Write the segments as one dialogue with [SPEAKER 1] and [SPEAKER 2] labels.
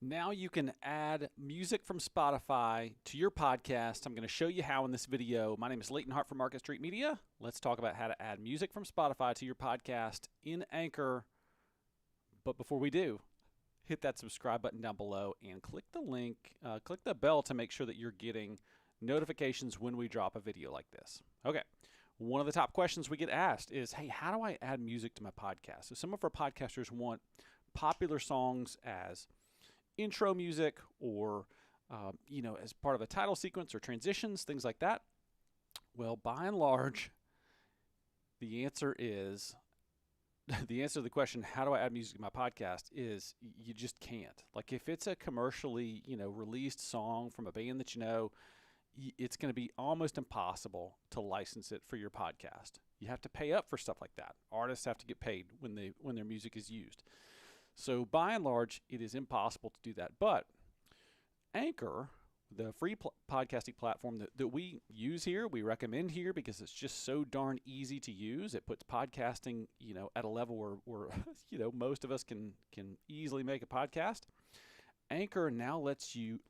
[SPEAKER 1] Now you can add music from Spotify to your podcast. I'm going to show you how in this video. My name is Leighton Hart from Market Street Media. Let's talk about how to add music from Spotify to your podcast in Anchor. But before we do, hit that subscribe button down below and click the link, click the bell to make sure that you're getting notifications when we drop a video like this. Okay. One of the top questions we get asked is, hey, how do I add music to my podcast? So some of our podcasters want popular songs as intro music or, as part of a title sequence or transitions, things like that. Well, by and large, the answer to the question, how do I add music to my podcast, is you just can't. Like if it's a commercially, released song from a band that it's going to be almost impossible to license it for your podcast. You have to pay up for stuff like that. Artists have to get paid when their music is used. So by and large, it is impossible to do that. But Anchor, the free podcasting platform that we use here, we recommend here because it's just so darn easy to use. It puts podcasting, at a level where most of us can easily make a podcast. Anchor now lets you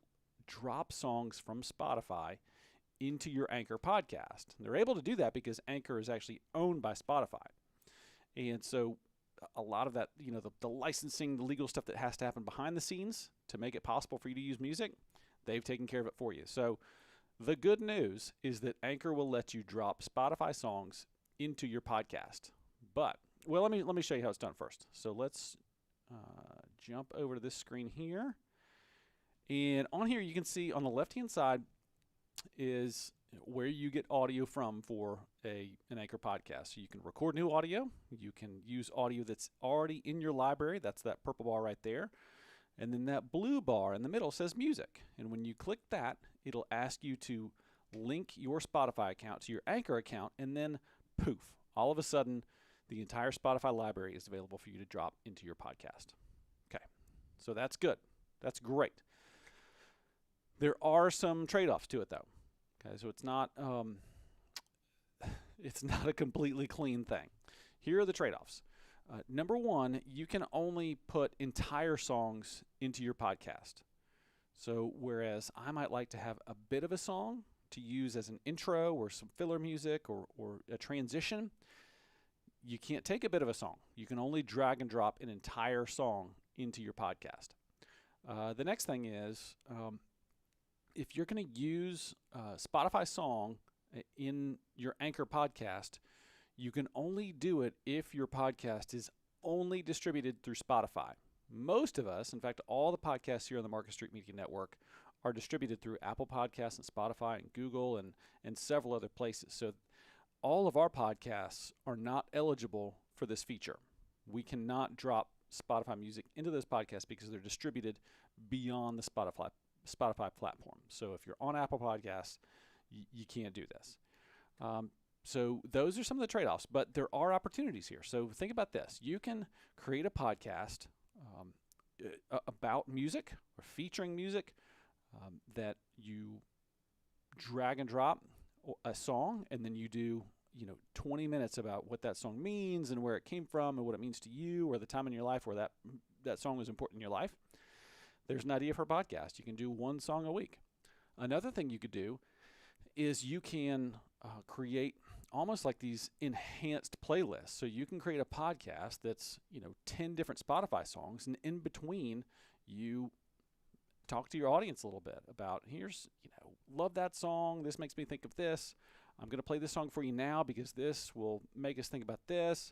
[SPEAKER 1] drop songs from Spotify into your Anchor podcast. And they're able to do that because Anchor is actually owned by Spotify. And so a lot of that, the licensing, the legal stuff that has to happen behind the scenes to make it possible for you to use music, they've taken care of it for you. So the good news is that Anchor will let you drop Spotify songs into your podcast. But, well, let me show you how it's done first. So let's jump over to this screen here. And on here, you can see on the left-hand side is where you get audio from for an Anchor podcast. So you can record new audio. You can use audio that's already in your library. That's that purple bar right there. And then that blue bar in the middle says music. And when you click that, it'll ask you to link your Spotify account to your Anchor account. And then poof, all of a sudden, the entire Spotify library is available for you to drop into your podcast. Okay, so that's good. That's great. There are some trade-offs to it, though. Okay, so it's not a completely clean thing. Here are the trade-offs. Number one, you can only put entire songs into your podcast. So whereas I might like to have a bit of a song to use as an intro or some filler music or a transition, you can't take a bit of a song. You can only drag and drop an entire song into your podcast. The next thing is, if you're going to use Spotify song in your Anchor podcast, you can only do it if your podcast is only distributed through Spotify. Most of us, in fact, all the podcasts here on the Market Street Media Network are distributed through Apple Podcasts and Spotify and Google and several other places. So all of our podcasts are not eligible for this feature. We cannot drop Spotify music into those podcasts because they're distributed beyond the Spotify platform. So if you're on Apple Podcasts, you can't do this. So those are some of the trade-offs, but there are opportunities here. So think about this. You can create a podcast about music or featuring music that you drag and drop a song, and then you do 20 minutes about what that song means and where it came from and what it means to you or the time in your life where that song was important in your life. There's an idea for a podcast. You can do one song a week. Another thing you could do is you can create almost like these enhanced playlists. So you can create a podcast that's 10 different Spotify songs, and in between you talk to your audience a little bit about, here's, love that song. This makes me think of this. I'm going to play this song for you now because this will make us think about this.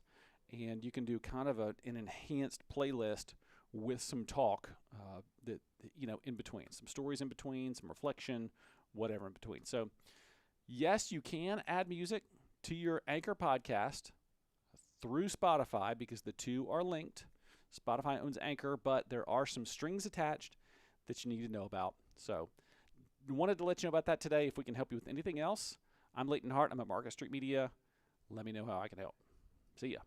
[SPEAKER 1] And you can do kind of an enhanced playlist with some talk that in between, some stories in between, some reflection, whatever in between. So yes, you can add music to your Anchor podcast through Spotify because the two are linked. Spotify owns Anchor, but there are some strings attached that you need to know about. So wanted to let you know about that today. If we can help you with anything else, I'm Leighton Hart. I'm at Market Street Media. Let me know how I can help. See ya.